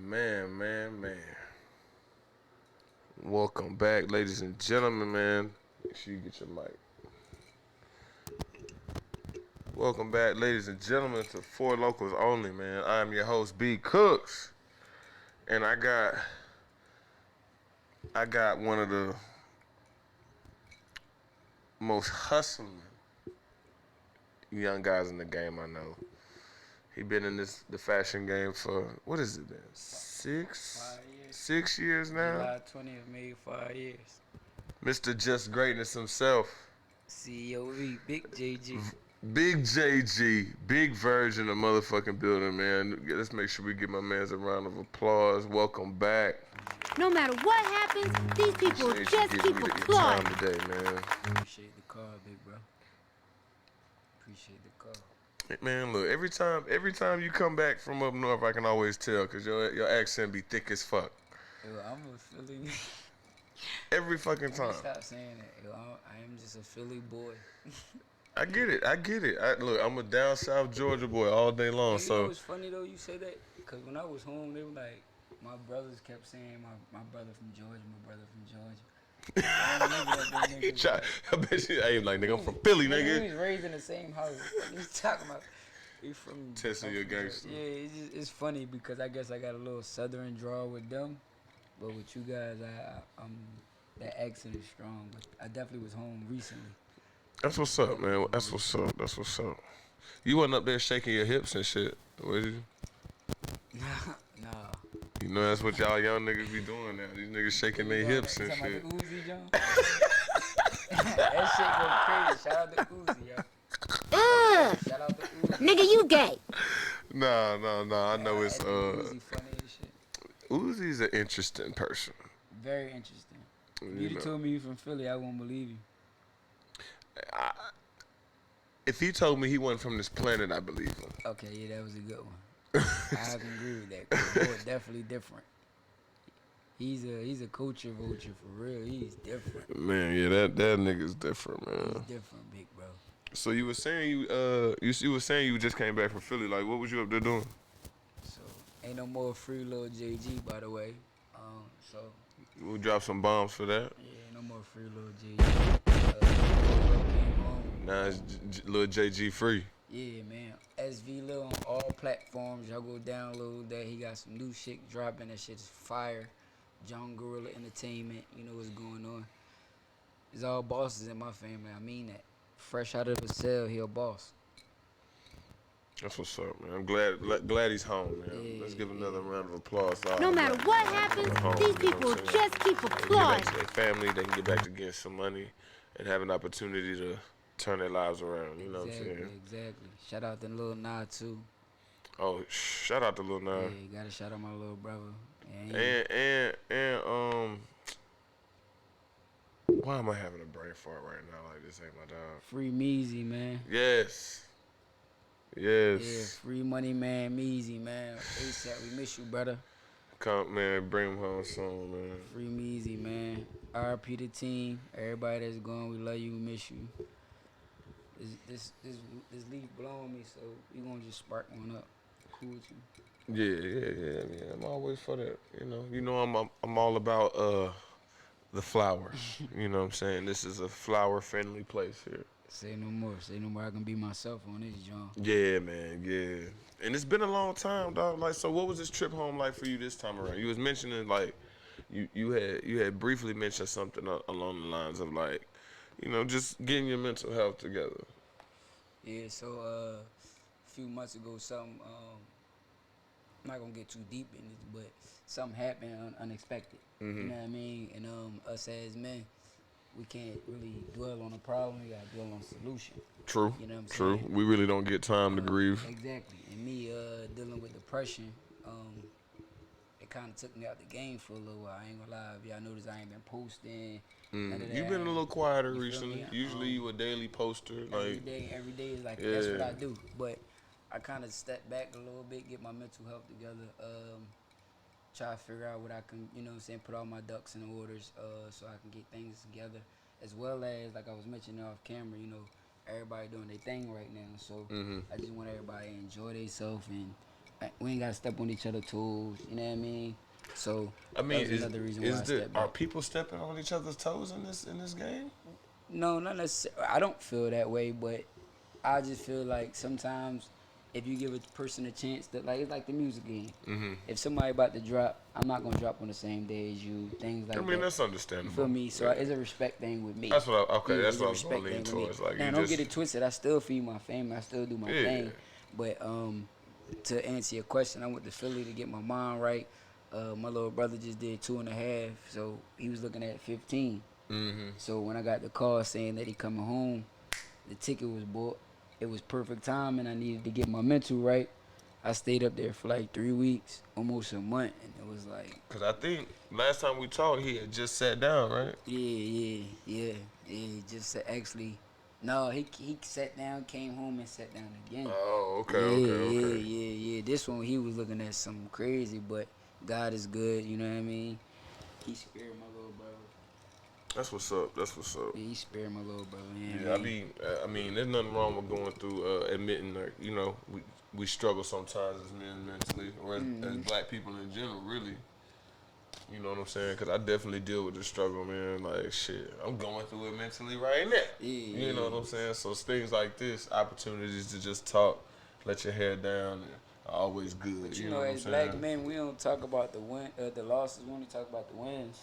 Man. Welcome back, ladies and gentlemen, man. Make sure you get your mic. Welcome back, ladies and gentlemen, to Four Locals Only, man. I am your host, B. Cooks. And I got one of the most hustling young guys in the game I know. He been in the fashion game for, what is it been? 6 years now? July 20th made 5 years. Mr. Just Greatness himself. COE, Big JG. Big JG, Big Vergil in the motherfucking building, man. Let's make sure we give my man a round of applause. Welcome back. No matter what happens, these people just keep applauding. Time today, man. Appreciate the call, big bro. Appreciate the call. Man, look, every time you come back from up north, I can always tell, because your accent be thick as fuck. Yo, I'm a Philly. Every fucking time. Stop saying that. Yo, I am just a Philly boy. I get it. Look, I'm a down south Georgia boy all day long. Hey, so you know what's funny though? You say that because when I was home, they were like, my brothers kept saying my brother from Georgia, my brother from Georgia. I bet you, hey, like, nigga, I'm from Philly, nigga. He was raised in the same house. He's talking about. He from. Testing your gangster. Yeah, it's funny because I guess I got a little southern drawl with them, but with you guys, that accent is strong. But I definitely was home recently. That's what's up, man. That's what's up. You wasn't up there shaking your hips and shit, was you? Nah. You know that's what y'all young niggas be doing now. These niggas shaking their hips and shit. About the Uzi, John? That shit go crazy. Shout out to Uzi, yo. Shout out to Uzi. Nigga, you gay. Nah. I know it's Uzi funny as shit. Uzi's an interesting person. Very interesting. If you told me you from Philly, I won't believe you. If he told me he wasn't from this planet, I believe him. Okay, yeah, that was a good one. I can agree with that. Boy, definitely different. He's a culture vulture for real. He's different. Man, yeah, that nigga's different, man. He's different, big bro. So you were saying you were saying you just came back from Philly. Like, what was you up there doing? So ain't no more free little JG, by the way. So We'll drop some bombs for that. yeah, no more free little JG. Came home. Now it's little JG free. Yeah, man. SV Lil on all platforms. Y'all go download that. He got some new shit dropping. That shit's fire. John Gorilla Entertainment. You know what's going on. It's all bosses in my family. I mean that. Fresh out of the cell, he a boss. That's what's up, man. I'm glad he's home, man. Yeah, Let's give another round of applause. No matter what happens, these people just keep Get back applauding. to their family. They can get back to getting some money and have an opportunity to turn their lives around. You know what I'm saying? Exactly. Shout out to Lil Nah too. Oh, shout out to Lil Nas. Yeah, gotta shout out my little brother. And why am I having a brain fart right now? Like, this ain't my dog. Free Meezy, man. Yes. Yeah, free money, man. Meezy, man. ASAP, we miss you, brother. Come, man, bring him home soon, man. Free Meezy, man. RP the team. Everybody that's gone, we love you, we miss you. This leaf blowing me, so we gonna just spark one up. Cool with you? Yeah. I'm always for that. You know, I'm all about the flowers. You know what I'm saying? This is a flower-friendly place here. Say no more. I can be myself on this, John. Yeah, man. Yeah. And it's been a long time, dog. Like, so what was this trip home like for you this time around? You was mentioning, like, you had briefly mentioned something along the lines of, like, you know, just getting your mental health together. Yeah, so a few months ago, something, I'm not gonna get too deep in it, but something happened unexpected. Mm-hmm. You know what I mean? And us as men, we can't really dwell on a problem. We gotta dwell on a solution. True. You know what I'm True. saying? We really don't get time to grieve. Exactly. And me dealing with depression, it kind of took me out the game for a little while. I ain't gonna lie. If y'all notice, I ain't been posting. You've been a little quieter recently. Usually you a daily poster. Every day is like, that's what I do. But I kind of step back a little bit, get my mental health together, try to figure out what I can, you know what I'm saying, put all my ducks in orders so I can get things together. As well as, like I was mentioning off camera, you know, everybody doing their thing right now. So I just want everybody to enjoy themselves and Like, we ain't gotta step on each other's toes. You know what I mean? So I that mean, was another reason why I is there stepped are back. people stepping on each other's toes in this game? No, not necessarily. I don't feel that way, but I just feel like sometimes if you give a person a chance to, like, it's like the music game. Mm-hmm. If somebody about to drop, I'm not gonna drop on the same day as you. Things I like mean, that. that's You understandable. feel me? So Yeah. it's a respect thing with me. That's what. Okay, that's It's a what I was gonna respect lean thing with me. towards. Like Now, you don't just, get it twisted. I still feed my family. I still do my yeah. thing. But to answer your question, I went to Philly to get my mind right. My little brother just did 2.5, so he was looking at 15. Mm-hmm. So when I got the call saying that he coming home, the ticket was bought. It was perfect time, and I needed to get my mental right. I stayed up there for like 3 weeks, almost a month, and it was like, Cause I think last time we talked, he had just sat down, right? yeah. Just actually, no, he sat down, came home, and sat down again. Oh, okay, okay. Yeah. This one he was looking at something crazy, but God is good. You know what I mean? He spared my little brother. That's what's up. That's what's up. Yeah, he spared my little brother. Yeah, I mean, there's nothing wrong with going through admitting that we struggle sometimes as men mentally, or as black people in general, really. You know what I'm saying? Because I definitely deal with the struggle, man. Like, shit, I'm going through it mentally right now. Yeah. You know what I'm saying? So it's things like this, opportunities to just talk, let your hair down, are always good. But You know what I'm as saying? black men, we don't talk about the losses. We only talk about the wins.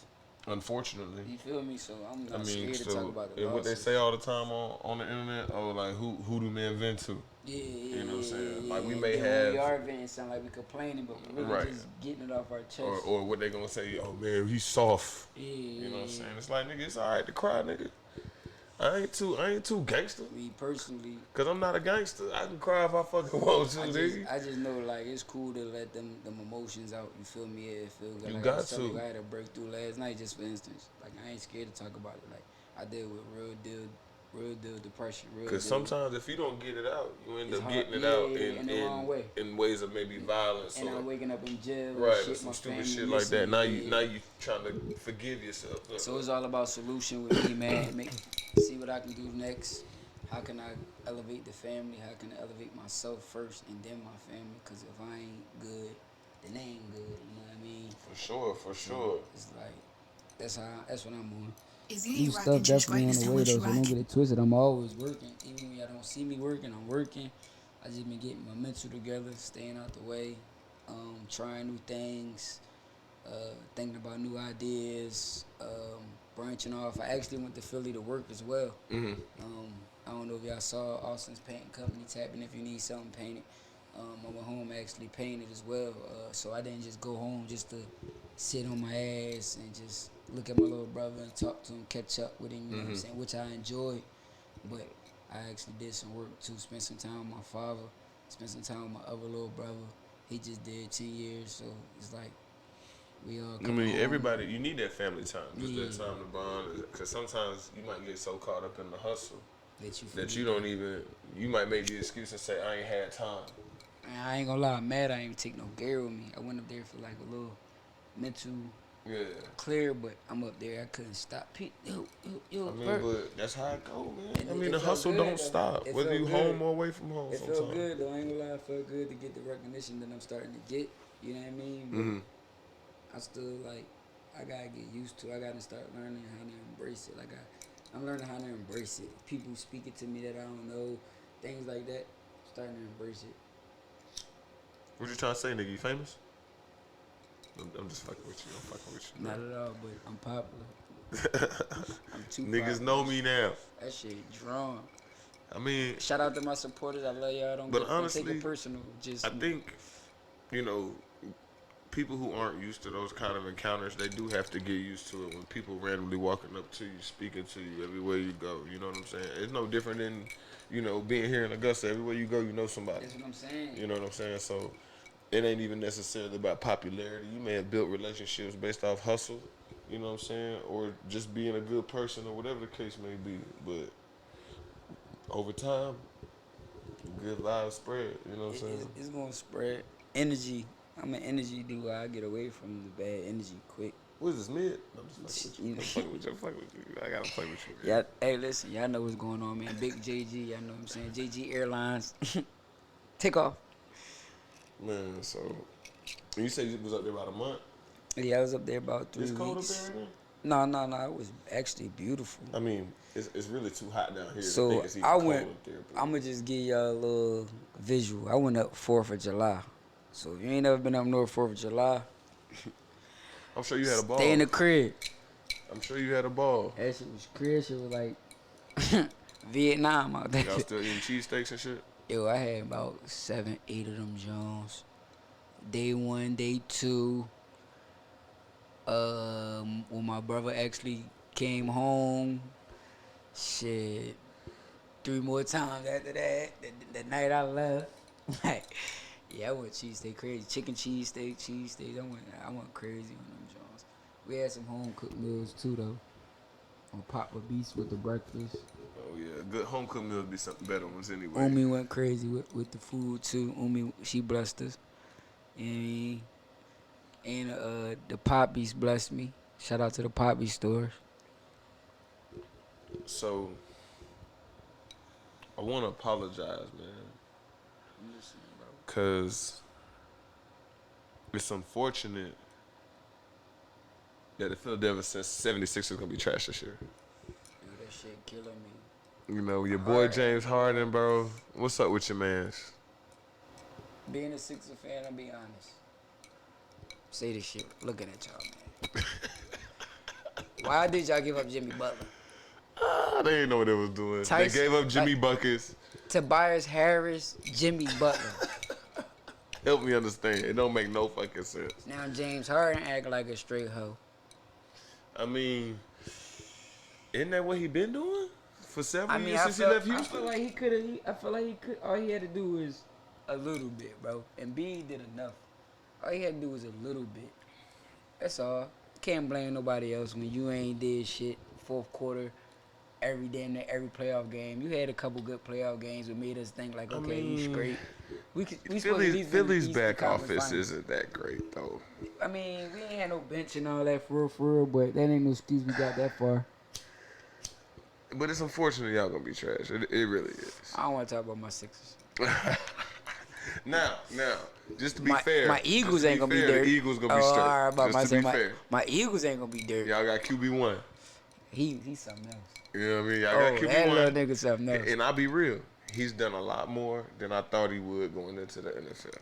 Unfortunately. You feel me? So I'm I not mean, scared to talk about the and what they losses. say all the time on the internet, oh, like, who do men vent to? Yeah. You know what I'm saying? Like, we And may then when we have, are venting, sound like we complaining, but we're really right, just getting it off our chest. or what they gonna say, oh man, he's soft. Yeah. You know what I'm saying? It's like, nigga, it's alright to cry, nigga. I ain't too gangster. Me personally, Cause I'm not a gangster. I can cry if I fucking want to, nigga. I just know like it's cool to let them emotions out. You feel me? It feels good. You Like got I was telling to. you, I had a breakthrough last night, just for instance. Like I ain't scared to talk about it. Like I deal with real deal depression. Cause sometimes if you don't get it out, you end It's up hard. getting it Yeah, out in the wrong way. in ways of maybe violence And or I'm waking up in jail. right, And or shit, some my stupid family shit like that. missing. Now you trying to forgive yourself. So it's all about solution with me, man. See what I can do next. How can I elevate the family? How can I elevate myself first and then my family? Because if I ain't good, then they ain't good. You know what I mean? For sure. It's like that's what I'm on. Is New any stuff rockin' just definitely on greatness the to way what though, you so don't get rockin'? it twisted. I'm always working. Even when y'all don't see me working, I'm working. I just been getting my mental together, staying out the way, trying new things, thinking about new ideas, branching off. I actually went to Philly to work as well. Mhm. I don't know if y'all saw Austin's painting company. Tap in if you need something painted. I went home actually painted as well. So I didn't just go home just to sit on my ass and just look at my little brother and talk to him, catch up with him, you know what I'm saying, which I enjoyed. But I actually did some work too, spent some time with my father, spent some time with my other little brother. He just did 10 years, so it's like we all I come mean, home. everybody, you need that family time, just Yeah. that time to bond. Because sometimes you might get so caught up in the hustle That you that forget you don't even, you might make the excuse and say, I ain't had time. Man, I ain't gonna lie, I'm mad I ain't take no gear with me. I went up there for like a little mental Yeah. clear, but I'm up there. I couldn't stop. Yo, I mean, Bert. but that's how it go, man. And I mean, it the felt hustle good, don't though. stop, It whether felt you good. home or away from home It sometimes. felt good though. I ain't gonna lie, it felt good to get the recognition that I'm starting to get. You know what I mean? But Mm-hmm. I still like, I gotta get used to. I gotta start learning how to embrace it. Like I'm learning how to embrace it. People speaking to me that I don't know, things like that. Starting to embrace it. What you trying to say, nigga? You famous? I'm just fucking with you. I'm fucking with you. Not at all, but I'm popular. I'm too Niggas popular. know me now. That shit drawn. I mean, Shout out to my supporters. I love y'all. But Don't honestly, take it personal. Just I think, you know, people who aren't used to those kind of encounters, they do have to get used to it when people randomly walking up to you, speaking to you everywhere you go. You know what I'm saying? It's no different than, being here in Augusta. Everywhere you go, you know somebody. that's what I'm saying. You know what I'm saying? So it ain't even necessarily about popularity. You may have built relationships based off hustle, you know what I'm saying? Or just being a good person or whatever the case may be. But over time, good vibes spread, you know what I'm saying? It's gonna spread energy. I'm an energy dude. I get away from the bad energy quick. What is this, mid? I'm just fucking with you. I'm fucking with you. I gotta play with you. Yeah. Hey, listen. Y'all know what's going on, man. Big JG. Y'all know what I'm saying. JG Airlines. Take off. Man, so you said you was up there about a month. Yeah, I was up there about 3 It's cold up there weeks. right now. No. It was actually beautiful. I mean, it's really too hot down here to think So it's even I cold went. up there. I'm gonna just give y'all a little visual. I went up 4th of July. So if you ain't never been up north 4th of July, I'm sure you had a ball. stay in the crib. I'm sure you had a ball. That shit was crib. Shit was like Vietnam out there. Y'all still eating cheesesteaks and shit? Yo, I had about 7, 8 of them Jones. Day 1, day 2. When my brother actually came home, shit, 3 more times after that. The night I left, like, yeah, I went cheesesteak crazy. Chicken cheesesteaks. I went crazy on them Jones. We had some home cooked meals too though. On Papa Beast with the breakfast. Oh yeah, good home cooked meals be something better ones anyway. Umi went crazy with the food too. Umi, she blessed us. And the Poppies blessed me. Shout out to the Poppy stores. So I want to apologize, man, cause it's unfortunate that the Philadelphia 76ers gonna be trash this year. Dude, that shit killing me. You know, your boy James Harden, bro. What's up with your mans? Being a Sixers fan, I'll be honest. Say this shit looking at y'all, man. Why did y'all give up Jimmy Butler? They didn't know what they was doing. Tyson, they gave up Jimmy like- buckets. Tobias Harris, Jimmy Butler. Help me understand. It don't make no fucking sense. Now James Harden act like a straight hoe. I mean, isn't that what he been doing for several years since he I left Houston? feel like he could. I feel like he could. All he had to do was a little bit, bro. And B did enough. All he had to do was a little bit. That's all. Can't blame nobody else when you ain't did shit. 4th quarter, every playoff game. You had a couple good playoff games that made us think like, okay, you straight. We supposed to at least win the Philly's Eastern back Conference office Finals. isn't that great though. I mean, we ain't had no bench and all that for real, but that ain't no excuse we got that far. But it's unfortunate y'all gonna be trash. It really is. I don't want to talk about my Sixers. Now, just to be My fair, Eagles just to ain't gonna be fair, dirty. The Eagles gonna be straight. All right, about just to be myself, fair, my Eagles ain't gonna be dirty. y'all got QB1. He's something else. You know what I mean? Y'all Oh, got that little QB1. nigga something else. And I'll be real. He's done a lot more than I thought he would going into the NFL.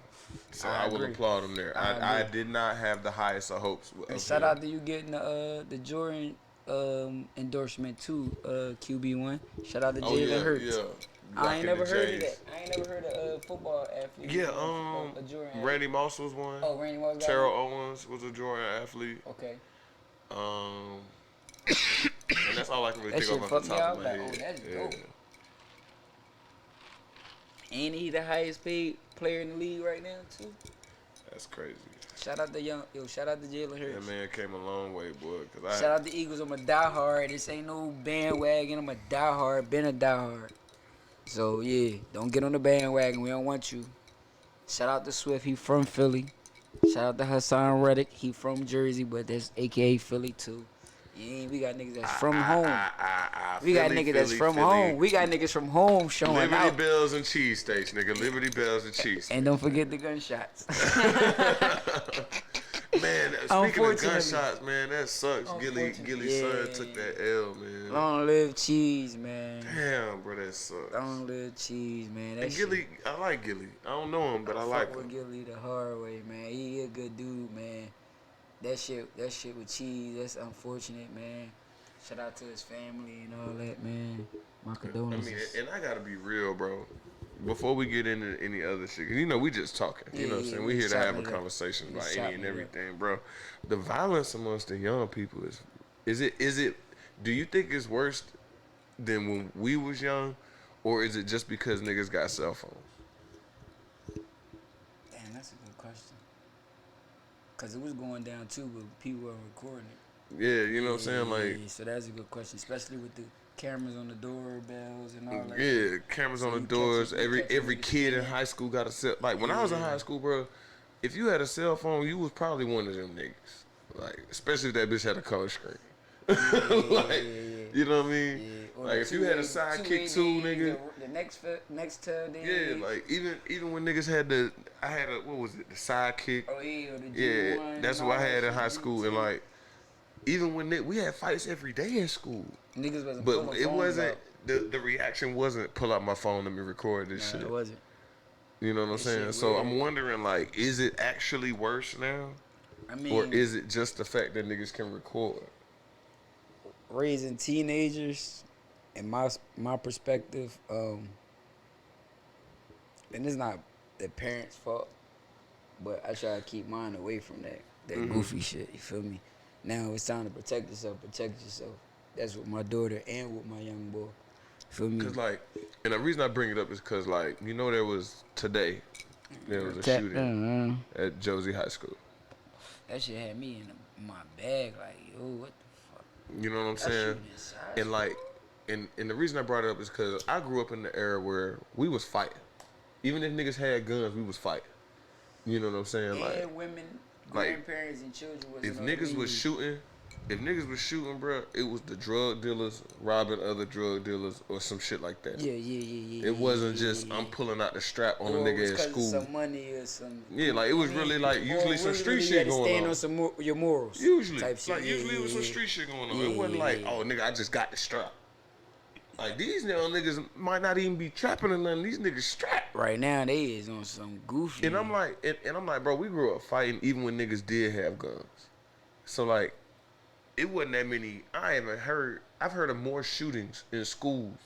So I will agree. applaud him there. I did not have the highest of hopes. And Of shout him. out to you getting the Jordan endorsement too, QB1. Shout out to Oh, Jalen Hurts. yeah. I ain't Rocking never the heard of J's. that. I ain't never heard of a football athlete. Yeah, a Jordan athlete. Randy Moss was one. Oh, Randy Moss got Terrell it? Owens was a Jordan athlete. Okay. And that's all I can really That think shit of off the fucked me top up. of my Like, head. oh, that's Yeah. dope. And he the highest paid player in the league right now too. That's crazy. Shout out to shout out to Jalen Hurts. That man came a long way, boy. Cause Shout out to Eagles. I'm a diehard. This ain't no bandwagon. I'm a diehard. Been a diehard. So yeah, don't get on the bandwagon. We don't want you. Shout out to Swift. He from Philly. Shout out to Hassan Reddick. He from Jersey, but that's AKA Philly too. Yeah, we got niggas that's from home. We got niggas that's from home. We got niggas from home showing Liberty out. Bells and cheesesteaks, nigga. Liberty Bells and cheese. And don't forget the gunshots. Man, speaking of Unfortunately. gunshots, man, that sucks. Gilly's son took that L, man. Long live cheese, man. Damn, bro, that sucks. Long live cheese, man. That And Gilly, I like Gilly. I don't know him, but I like with him. Gilly the hard way, man. He a good dude, man. That shit with cheese, that's unfortunate, man. Shout out to his family and all that, man. My I condolences. mean, and I gotta be real, bro. Before we get into any other shit, 'cause you know we just talking. You know what I'm saying? We here to have a conversation about any and everything, bro. The violence amongst the young people is it? Do you think it's worse than when we was young, or is it just because niggas got cell phones? Damn, that's a good question. Cause it was going down too, but people were recording it. Yeah, you know what I'm saying? Like, Yeah, so that's a good question, especially with the cameras on the doorbells and all that. yeah, cameras So on the you doors. catch it- you catch Every niggas kid in doing high school got a cell. Like when I was in high school, bro, if you had a cell phone, you was probably one of them niggas. Like, especially if that bitch had a color screen. Like, you know what I mean? Yeah. Like if you had a sidekick too, nigga. The next 12 Yeah, days. like even when niggas had I had what was it, the sidekick? Oh yeah, or the Yeah, G1. that's and what I all had that in high shit, school, and G10. like even when we had fights every day in school, Niggas wasn't but pulling it phones wasn't out. the reaction wasn't pull out my phone and me record this Nah, shit. it wasn't. You know what I'm This saying? shit So I'm weird. wondering, like, is it actually worse now, I or mean, is it just the fact that niggas can record? raising teenagers, in my perspective, and it's not the parents' fault, but I try to keep mine away from that goofy shit. You feel me? Now it's time to protect yourself. Protect yourself. That's what my daughter and with my young boy. Feel me? Cause like, and the reason I bring it up is cause like there was there was a Protect shooting at Josie High School. That shit had me in my bag. Like, yo, what the fuck? You know what I'm That saying? shooting inside. And like, and the reason I brought it up is cause I grew up in the era where we was fighting. Even if niggas had guns, we was fighting. You know what I'm saying? And women, like, grandparents, and children was if niggas was shooting, bro, it was the drug dealers robbing other drug dealers or some shit like that. Yeah. It wasn't just I'm pulling out the strap on a nigga at school. Some money or some. Yeah, like it was really like usually some street shit going stand on. on some your morals. Usually, type shit. like usually it was some street shit going on. Yeah, It wasn't like, yeah. oh nigga, I just got the strap. Like these young niggas might not even be trapping or nothing. These niggas strapped. Right now they is on some goofy. And I'm like, bro, we grew up fighting even when niggas did have guns. So like, it wasn't that many. I've heard of more shootings in schools.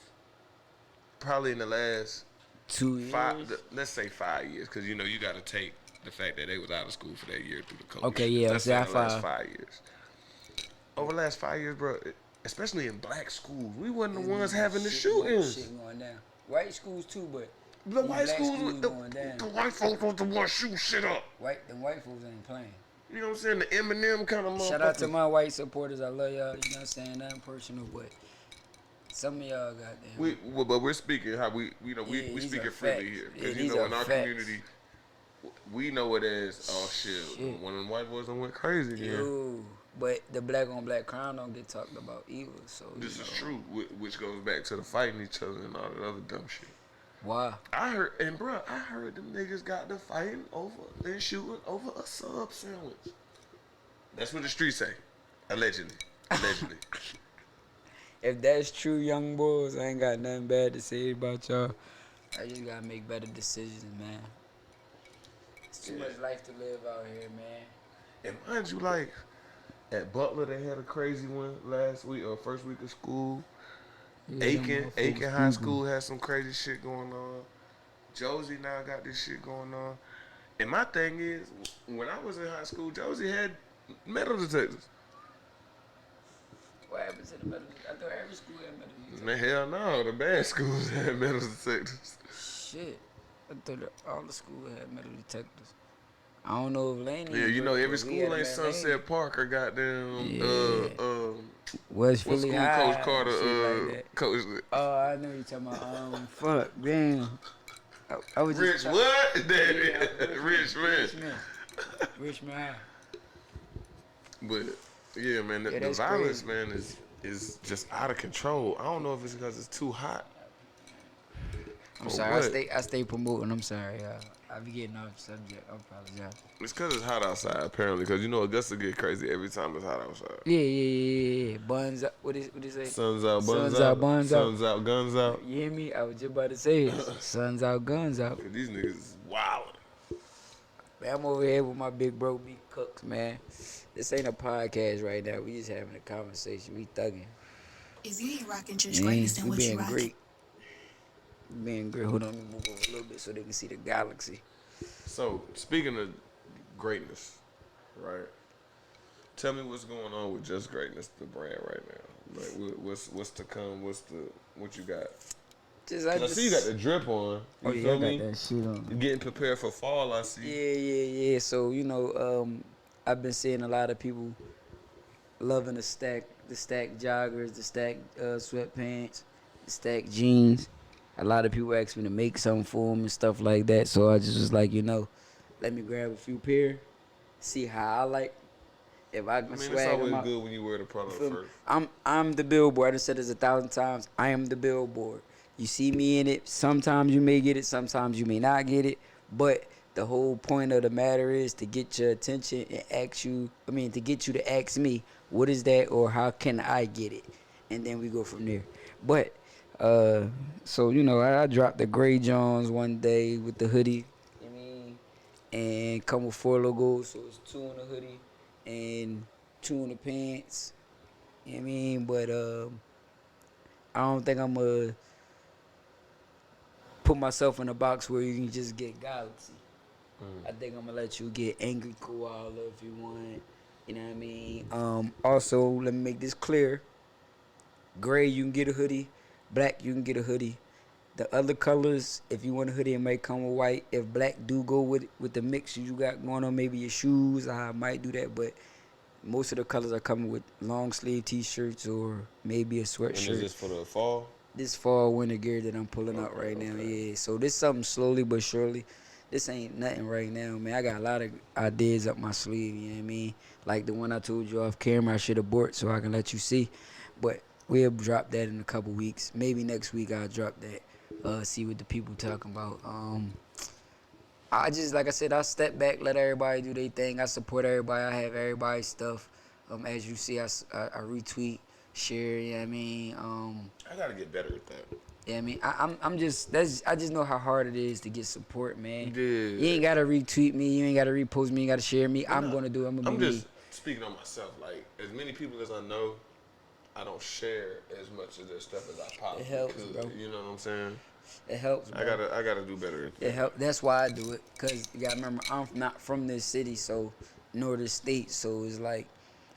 Probably in the last 2 years. let's say 5 years, because you got to take the fact that they was out of school for that year through the COVID. Okay, shit. yeah, Let's say say the last 5. 5 years. Over the last 5 years, bro, especially in black schools, we wasn't the ones having the shootings. Shit going down. White schools too, but The white schools, going down. the white folks was the ones shooting shit up. The white folks ain't playing. You know what I'm saying? The Eminem kind of motherfuckers. Shout out to my white supporters. I love y'all. You know what I'm saying? Nothing personal, but some of y'all goddamn. But we're speaking how we these speaking are freely facts. here, Yeah, because these in are our facts. community, we know it as shit. One of them white boys done went crazy again. Yo, but the black on black crime don't get talked about either. So This is true, which goes back to the fighting each other and all that other dumb shit. Why? I heard them niggas got to fighting over and shooting over a sub sandwich. That's what the streets say. Allegedly. If that's true, young boys, I ain't got nothing bad to say about y'all. I just gotta make better decisions, man. It's too much life to live out here, man. And mind you, like, at Butler, they had a crazy one last week or first week of school. Yeah, Aiken High School had some crazy shit going on. Josie now got this shit going on. And my thing is, when I was in high school, Josie had metal detectors. What happened to the metal? I thought every school had metal detectors. Man, hell no, the bad schools had metal detectors. Shit. I thought all the schools had metal detectors. I don't know if Laney. Yeah, every school ain't Sunset Park or goddamn West what Philly school High, Coach Carter shit like that. coach Oh, I know you're talking about. Fuck, damn. I was Rich just what? Yeah, Richmond. Richmond High. But yeah, man, the that's violence, crazy. man, is just out of control. I don't know if it's because it's too hot. I'm sorry. I stay promoting. I'm sorry, y'all. I be getting off subject. I apologize. It's because it's hot outside, apparently. Because Augusta get crazy every time it's hot outside. Yeah. Buns up. What is it say? Suns out, buns Suns out. out, buns out. Suns out, guns out. You hear me? I was just about to say it. Suns out, guns out. These niggas is wild. Man, I'm over here with my big bro, B Cooks, man. This ain't a podcast right now. We just having a conversation. We thugging. If you ain't rocking just greatness, then We what you being rocking? great. We being great. Hold on, let me move over a little bit so they can see the galaxy. So, speaking of greatness, right? Tell me what's going on with Just Greatness, the brand right now. Like, what's to come? What you got? I see you got the drip on. You feel I me? got that shit on. You getting prepared for fall, I see. Yeah. So, I've been seeing a lot of people loving the stack joggers, the stack sweatpants, the stack jeans. A lot of people ask me to make something for them and stuff like that. So I just was like, let me grab a few pair, see how I like. If I I can mean, it's swag them always out, good when you wear the product feel me? first. I'm the billboard. I done said this 1,000 times. I am the billboard. You see me in it. Sometimes you may get it. Sometimes you may not get it. But the whole point of the matter is to get your attention and ask you. I mean, to get you to ask me, what is that, or how can I get it? And then we go from there. But so I dropped the gray Johns one day with the hoodie. I mean, and come with 4 logos, so it's 2 on the hoodie and 2 on the pants. You know what I mean? But I don't think I'm gonna put myself in a box where you can just get Galaxy. I think I'm gonna let you get Angry Koala if you want. You know what I mean? Also, let me make this clear. Gray, you can get a hoodie. Black, you can get a hoodie. The other colors, if you want a hoodie, it might come with white. If black do go with the mix you got going on, maybe your shoes, I might do that. But most of the colors are coming with long sleeve t-shirts or maybe a And is sweatshirt. this for the fall? This fall winter gear that I'm pulling out Okay, right now. okay. Yeah, so this something slowly but surely. This ain't nothing right now, man. I got a lot of ideas up my sleeve. You know what I mean? Like the one I told you off camera, I should abort so I can let you see. But we'll drop that in a couple weeks. Maybe next week I'll drop that. See what the people talking about. I just, like I said, I step back, let everybody do their thing. I support everybody. I have everybody's stuff. As you see, I retweet, share. You know what I mean? I gotta get better at that. Yeah, I mean, I'm just I just know how hard it is to get support, man. You Yeah. ain't gotta retweet me, you ain't gotta repost me, you ain't gotta share me. But I'm no, gonna do it. I'm gonna be I'm me. just speaking on myself. Like, as many people as I know, I don't share as much of their stuff as I It possibly helps, could. bro. You know what I'm saying? It helps, bro. I gotta do better at It that. help. That's why I do it. Cause you gotta remember, I'm not from this city, so nor this state. So it's like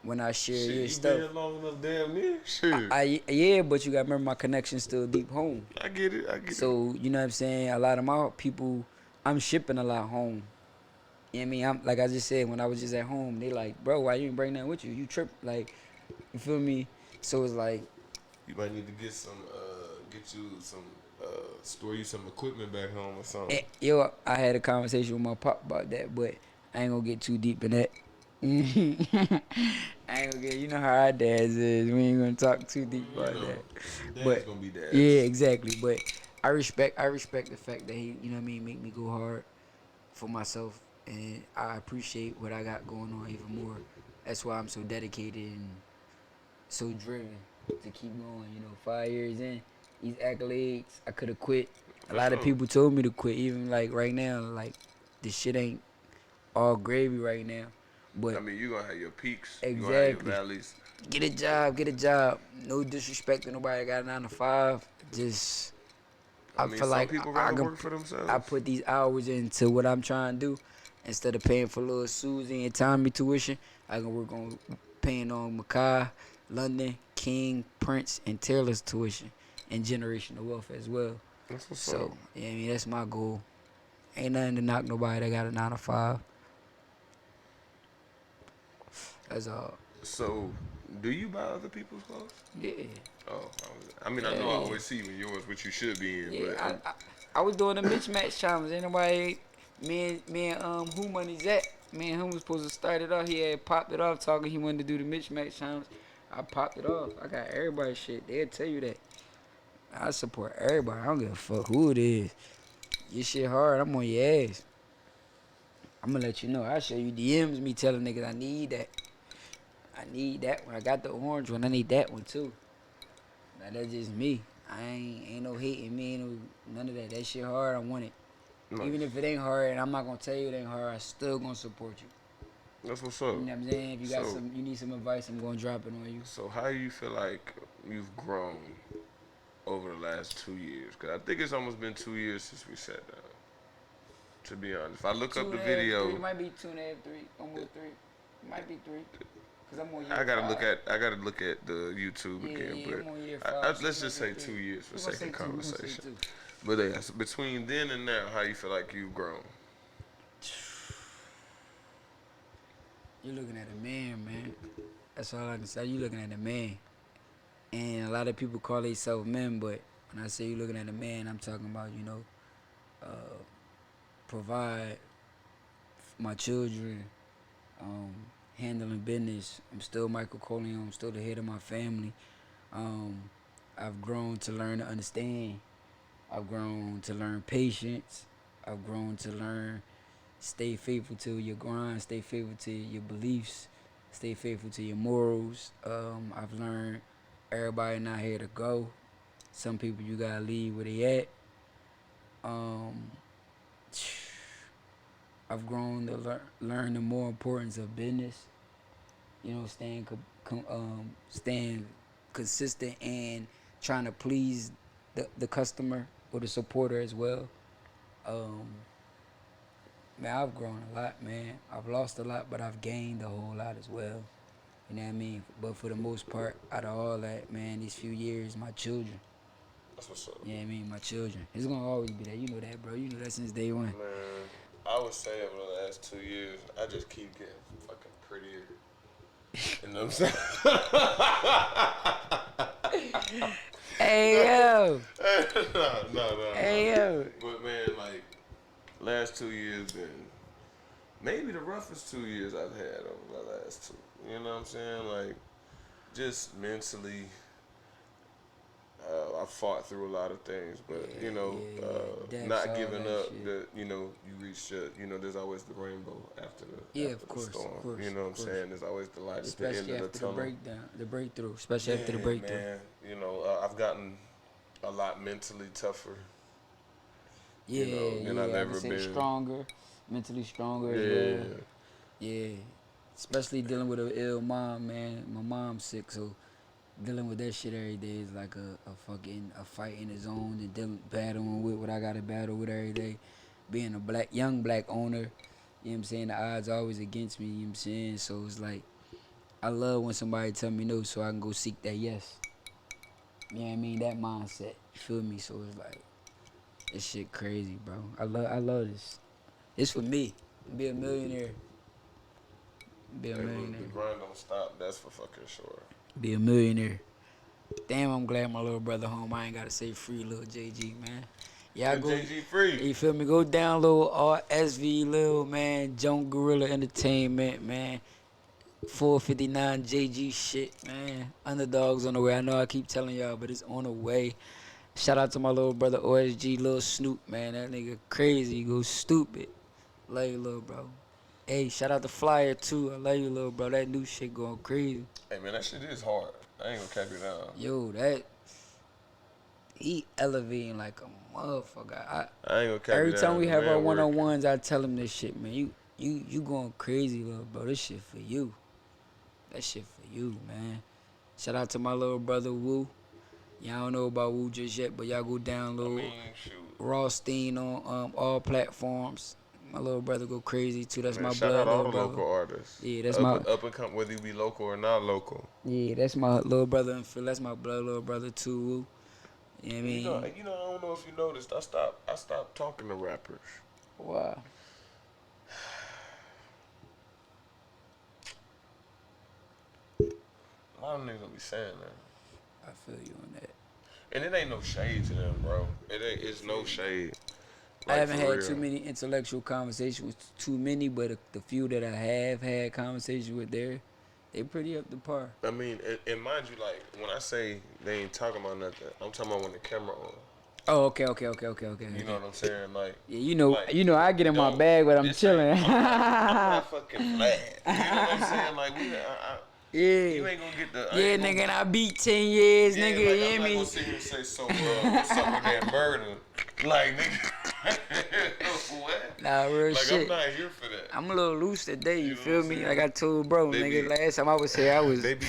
when I share Shit, your you been stuff, here long enough, damn near. Shit, yeah, but you gotta remember my connection's still deep home. I get it. I get it. So you know what I'm saying. A lot of my people, I'm shipping a lot home. You know what I mean? I'm like I just said when I was just at home, they like, bro, why you ain't bring that with you? You trip, like, you feel me? So it's like, You might need to get you some, store you some equipment back home or something. yo, I had a conversation with my pop about that, but I ain't gonna get too deep in that. I ain't gonna get, you know how our dads is. We ain't gonna talk too deep You about know, that. dad's But gonna be yeah, dads. exactly. But I respect the fact that he, you know what I mean, make me go hard for myself, and I appreciate what I got going on even more. That's why I'm so dedicated and so driven to keep going. 5 years in, these accolades, I could have quit. A For lot of sure. people told me to quit, even like right now, like this shit ain't all gravy right now. I But mean, you gonna have your peaks. You gonna have your exactly, valleys. get a job, get a job. No disrespect to nobody that got a 9 to 5. Just I I mean, feel some like people I rather can work for I themselves. put these hours into what I'm trying to do instead of paying for little Susie and Tommy tuition. I can work on paying on Makai, London, King, Prince, and Taylor's tuition and generational wealth as well. That's what's up. So yeah, I mean that's my goal. Ain't nothing to knock nobody that got a 9 to 5. That's all. So, do you buy other people's clothes? Yeah, Oh, I mean, I know I yeah, always see when yours, which you should be in, yeah. but I was doing the mismatch challenge. Ain't nobody. Me and who money's at? Me and him was supposed to start it off. He had popped it off talking he wanted to do the mismatch challenge. I popped it off. I got everybody shit. They'll tell you that. I support everybody. I don't give a fuck who it is. Your shit hard. I'm on your ass. I'm gonna let you know. I show you DMs me telling niggas I need that. I need that one. I got the orange one. I need that one too. Now that's just me. I ain't no hating me. Ain't no none of that. That shit hard. I want it. nice. Even if it ain't hard, and I'm not gonna tell you it ain't hard, I still gonna support you. That's what's up. You know what I'm saying? If you got So, some, you need some advice, I'm gonna drop it on you. so how you feel like you've grown over the last 2 years? Cause I think it's almost been 2 years since we sat down. To be honest, if I look Two up the and a half, three. video, Might be 2.5, 3. Almost 3. Might be 3. Cause I'm on year I gotta 5. look at the YouTube Yeah, again. yeah, I'm on year But 5. So let's we just gonna say say 2 3. years for We gonna sake say of 2. We gonna say conversation. 2. But yeah, so between then and now, how you feel like you've grown? You're looking at a man, man. That's all I can say. You looking at a man. And a lot of people call themselves men, but when I say you looking at a man, I'm talking about, provide for my children, handling business. I'm still Michael Corleone. I'm still the head of my family. I've grown to learn to understand. I've grown to learn patience. I've grown to learn stay faithful to your grind, stay faithful to your beliefs, stay faithful to your morals. I've learned everybody not here to go. Some people you gotta leave where they at. Um, I've grown to learn the more importance of business. You know, staying consistent and trying to please the customer or the supporter as well. Um, Man, I've grown a lot, man. I've lost a lot, but I've gained a whole lot as well. You know what I mean? But for the most part, out of all that, man, these few years, my children. That's what's up. You know what I mean? My children. It's gonna always be that. You know that, bro. You know that since day one. Man, I would say over the last 2 years, I just keep getting fucking prettier. You know what I'm saying? Hey yo. No. Hey yo. But man, like, last 2 years been maybe the roughest 2 years I've had over the last two. You know what I'm saying? Like, just mentally, I fought through a lot of things, but Yeah, Deaths, not all giving that up. shit. You reach. There's always the rainbow after Yeah, after of the course, storm. of course, You know what I'm of course. saying? There's always the light at the end Especially of the after the tunnel. breakdown, the breakthrough. Especially after the breakthrough. Man, I've gotten a lot mentally tougher. Yeah, Than yeah. I've I ever would say been. stronger, mentally stronger as Yeah. well. Yeah, especially dealing with an ill mom, man. My mom's sick, so dealing with that shit every day is like a fight in its own and battling with what I gotta battle with every day. Being a young black owner, you know what I'm saying? The odds are always against me, you know what I'm saying? So it's like, I love when somebody tell me no so I can go seek that yes. You know what I mean? That mindset, you feel me? So it's like, this shit crazy, bro. I love this. It's for me. Be a millionaire. Be a Hey, look, millionaire. the grind don't stop. That's for fucking sure. Be a millionaire. Damn, I'm glad my little brother home. I ain't gotta say free little JG, man. Y'all Good go, JG free. you feel me? Go download RSV Lil, man. Junk Gorilla Entertainment, man. 459 JG shit, man. Underdogs on the way. I know I keep telling y'all, but it's on the way. Shout out to my little brother OSG, Lil Snoop, man. That nigga crazy. He goes stupid. Love you, little bro. Hey, shout out to Flyer, too. I love you, little bro. That new shit going crazy. Hey man, that shit is hard. I ain't gonna cap you down. Yo, he elevating like a motherfucker. I ain't gonna cap you down. Every time we The have man our working. one-on-ones, I tell him this shit, man. You going crazy, little bro. This shit for you. That shit for you, man. Shout out to my little brother Woo. Y'all don't know about Woo just yet, but y'all go download Shoot. Rawstein on all platforms. My little brother go crazy too. That's Man, my shout blood out all little the brother. local artists. Yeah, that's up and come, whether you be local or not local. Yeah, that's my little brother in Philly. That's my blood little brother too. Woo. You know what I mean? I don't know if you noticed. I stopped talking to rappers. Why? A lot of niggas don't be saying that. I feel you on that. And it ain't no shade to them, bro. It's no shade. I haven't for had real. too many intellectual conversations with too many, but the few that I have had conversations with, they pretty up to par. I mean, and mind you, like, when I say they ain't talking about nothing, I'm talking about when the camera on. Oh, okay. You know what I'm saying? Like, Yeah, like, I get in my don't- bag, but I'm this chilling. ain't- I'm not fucking glad. You know what I'm saying? Like, you Yeah. ain't gonna get the. Yeah, nigga, and I beat 10 years, Yeah, nigga, like, you I'm hear not me? gonna sit here and say, so, what's up with that murder? Like, nigga, what? Nah, real Like, shit. I'm not here for that. I'm a little loose today, you know feel what I'm me? saying? Like I told bro, They nigga, be- last time I was here, I was... They get,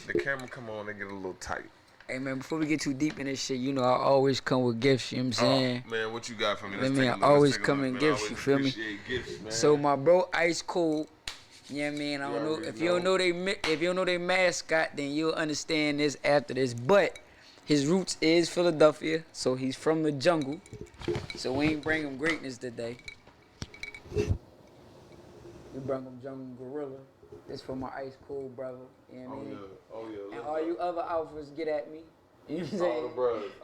the camera come on, they get a little tight. Hey, man, before we get too deep in this shit, I always come with gifts, you know what I'm saying? Oh, man, what you got for me? Let Let's me take a look. always Let's take a come look, in man. gifts, I always you feel me? appreciate gifts, man. So my bro, Ice Cold, you know what I mean? I don't know already if you don't know if you don't know they mascot, then you'll understand this after this. But his roots is Philadelphia, so he's from the jungle. So we ain't bring him greatness today. We brought him Jungle Gorilla. This for my Ice Cold brother, you know what I mean? Oh yeah. And all you other alphas, get at me. You know what I'm saying?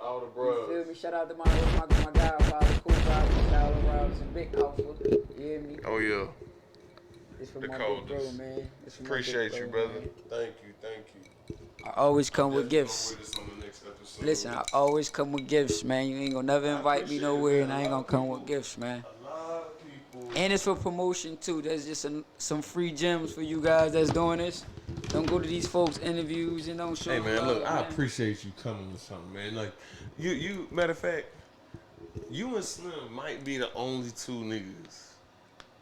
All the You bros. feel me? Shout out to my godfather, cool father, Shallow Robinson, big alpha. You hear me? Oh yeah. It's for the my big bro, coldest. man. It's for my Appreciate big you, bro, brother. man. Thank you. I always come with Definitely gifts. gonna with us on the next episode. Listen, I always come with gifts, man. You ain't gonna never I invite me appreciate it, nowhere, man. and I ain't gonna come with gifts, man. A lot of people. And it's for promotion too. There's just some free gems for you guys that's doing this. Don't go to these folks' interviews and don't show Hey them man, love, look, I man. appreciate you coming with something, man. Like you. Matter of fact, you and Slim might be the only two niggas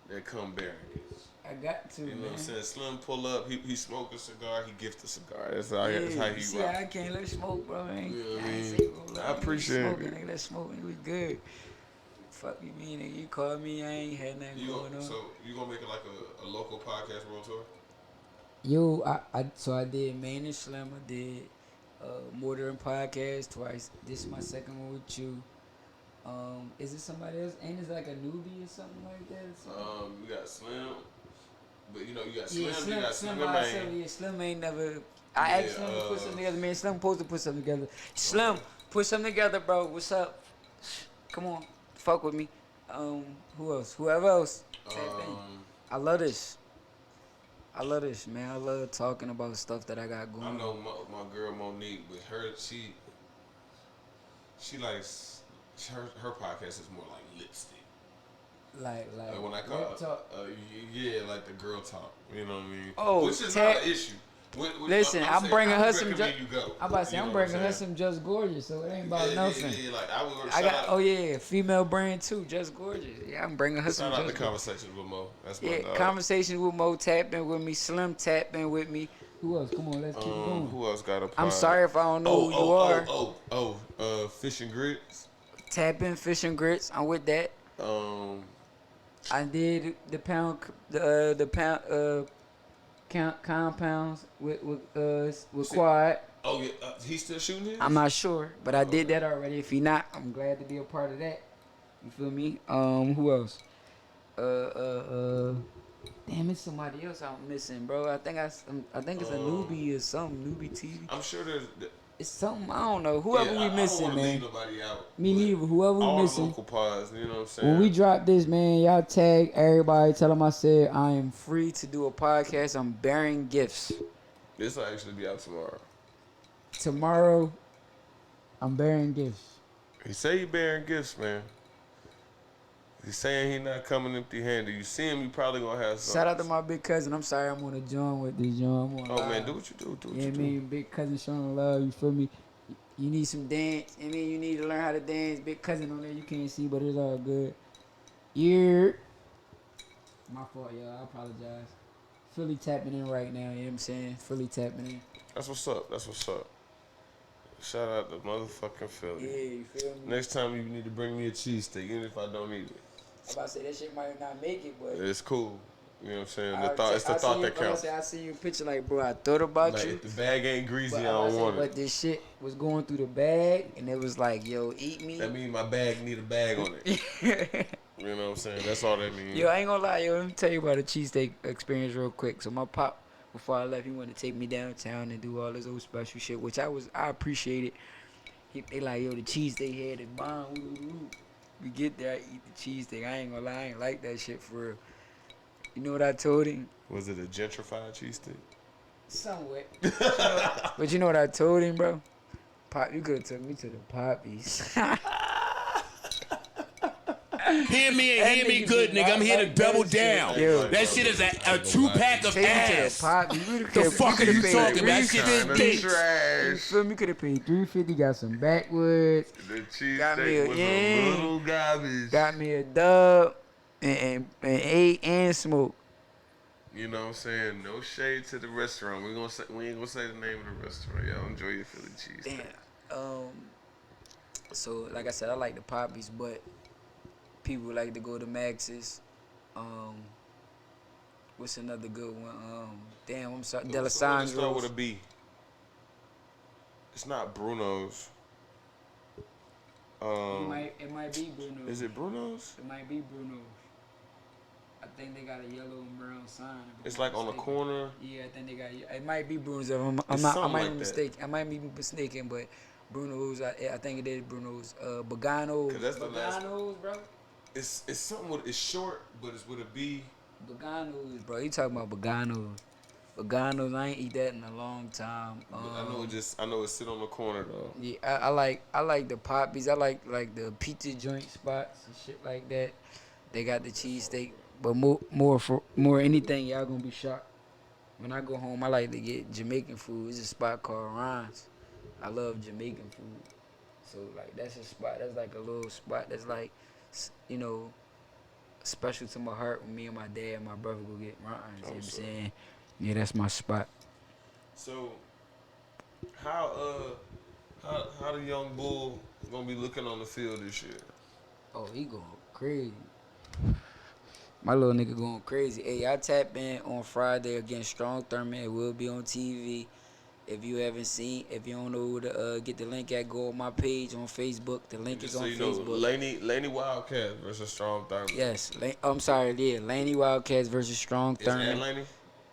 that come bearing gifts. I got to, You know man. what I'm saying? Slim pull up, he smoke a cigar, he gift a cigar. That's how, Yeah, that's how you he see, rock. I can't let smoke, bro. I ain't, You know what I I ain't mean? say go love. I appreciate smoking, it. nigga. Let's smoke, nigga. We good. Fuck you, mean nigga. You called me, I ain't had nothing going on. So you gonna make it like a local podcast world tour? Yo, I did Man and Slim. I did Mortar and Podcast twice. This is my second one with you. Is it somebody else? Ain't it like a newbie or something like that? Or something? You got Slim, but you know you got Yeah, Slim, you got Slim by and himself. Man. Yeah, Slim ain't never. I Yeah, asked Slim to put something together. Man, Slim supposed to put something together. Slim, put something together, bro. What's up? Come on, fuck with me. Who else? Whoever else. Tap in. I love this. I love this, man. I love talking about stuff that I got going I on. know my girl Monique, but she likes her podcast is more like lipstick. Like When I call lip talk. yeah, like the girl talk. You know what I mean? Oh, which is not an issue. Listen, I'm saying, bringing I her would some. recommend you go. I'm about to say, You I'm know what bringing her saying? some Just Gorgeous, so it ain't about nothing. Yeah, like I would. I got, oh yeah, female brand too, Just Gorgeous. Yeah, I'm bringing her some Shout out Just the Gorgeous. conversations with Mo. That's my Yeah, dog. conversations with Mo tapped in with me, Slim tapped in with me. Who else? Come on, let's keep it going. Who else got a pod? I'm sorry if I don't know who you are. Fish and grits. Tap in Fish and Grits. I'm with that. Um, I did the pound compounds with Quad. oh yeah, he's still shooting his? I'm not sure, but I did that already. If he not, I'm glad to be a part of that. You feel me? Who else? Damn, it's somebody else I'm missing, bro. I think it's a newbie or something. Newbie TV. I'm sure there's. It's something, I don't know. Whoever we missing, I don't man. leave nobody out. Me neither. Whoever we all missing. the local pods, you know what I'm saying? When we drop this, man, y'all tag everybody. Tell them I said I am free to do a podcast. I'm bearing gifts. This will actually be out tomorrow. Tomorrow, I'm bearing gifts. He say he bearing gifts, man. He's saying he not coming empty-handed. You see him, you probably gonna have something. Shout out to my big cousin. I'm sorry I'm on a joint with this joint. Oh man, do what you do. Do what Yeah, you I do. mean, big cousin showing love. You feel me? You need some dance. I mean, you need to learn how to dance. Big cousin on there, you can't see, but it's all good. Yeah. My fault, y'all. I apologize. Fully tapping in right now. You know what I'm saying? Fully tapping in. That's what's up. That's what's up. Shout out to motherfucking Philly. Yeah, you feel me? Next time you need to bring me a cheesesteak, even if I don't eat it. I'm about to say that shit might not make it, but It's cool. You know what I'm saying? It's I the see thought you- that counts. I see you picture like, bro, I thought about Like, you. if the bag ain't greasy, But I don't want But it. this shit was going through the bag, and it was like, yo, eat me. That means my bag need a bag on it. You know what I'm saying? That's all that means. Yo, I ain't gonna lie, yo. Let me tell you about the cheesesteak experience real quick. So my pop, before I left, he wanted to take me downtown and do all this old special shit, which I appreciated. They like, yo, the cheesesteak had it bomb. We get there, I eat the cheesesteak. I ain't gonna lie, I ain't like that shit for real. You know what I told him? Was it a gentrified cheesesteak? Somewhat. But you know what I told him, bro? Pop, you could have took me to the poppies. Hear me and That hear me nigga good, do nigga. I'm not here to like double that shit. down. Yo. That shit is a 2-pack of Take me to the ass. poppies. The fuck are you talking about? That shit Kinda stinks. You trash. feel me? Could have paid $350. Got some backwoods. The Got me cheesesteak a- was yeah. a little garbage. Got me a dub and ate and smoked. You know what I'm saying? No shade to the restaurant. We ain't gonna say the name of the restaurant. Y'all enjoy your Philly cheesesteak. Damn. So like I said, I like the poppies, but people like to go to Max's. What's another good one? Damn, I'm sorry, Let's start with a Delisandro's. B. It's not Bruno's. It might be Bruno's. Is it Bruno's? It might be Bruno's. I think they got a yellow and brown sign. if I'm It's not like on the mistaken. corner. Yeah, I think they got. It might be Bruno's. I'm It's not. I something might like be that. mistaken. I might be mistaken, but Bruno's. I think it is Bruno's. Bogano's. 'Cause that's the last- Bogano's, bro. It's something with it's short, but it's with a B. Veganos, bro. You talking about veganos? Veganos, I ain't eat that in a long time. I know it sit on the corner though. Yeah, I like the poppies. I like the pizza joint spots and shit like that. They got the cheesesteak, but more anything, y'all gonna be shocked. When I go home, I like to get Jamaican food. It's a spot called Ron's. I love Jamaican food, so like that's a spot. That's like a little spot. That's like, you know, special to my heart. When me and my dad and my brother go get Ron's. You know what I'm saying? Yeah, that's my spot. So how the young bull gonna be looking on the field this year? Oh, he going crazy. My little nigga going crazy. Hey, I tap in on Friday against Strong Thurman. It will be on TV. If you haven't seen, if you don't know where to get the link at, go on my page on Facebook. The link Just is so on you know, Facebook. Laney Wildcats versus Strong Thurman. Yes, I'm sorry, yeah. Laney Wildcats versus Strong Is it Thurman at Laney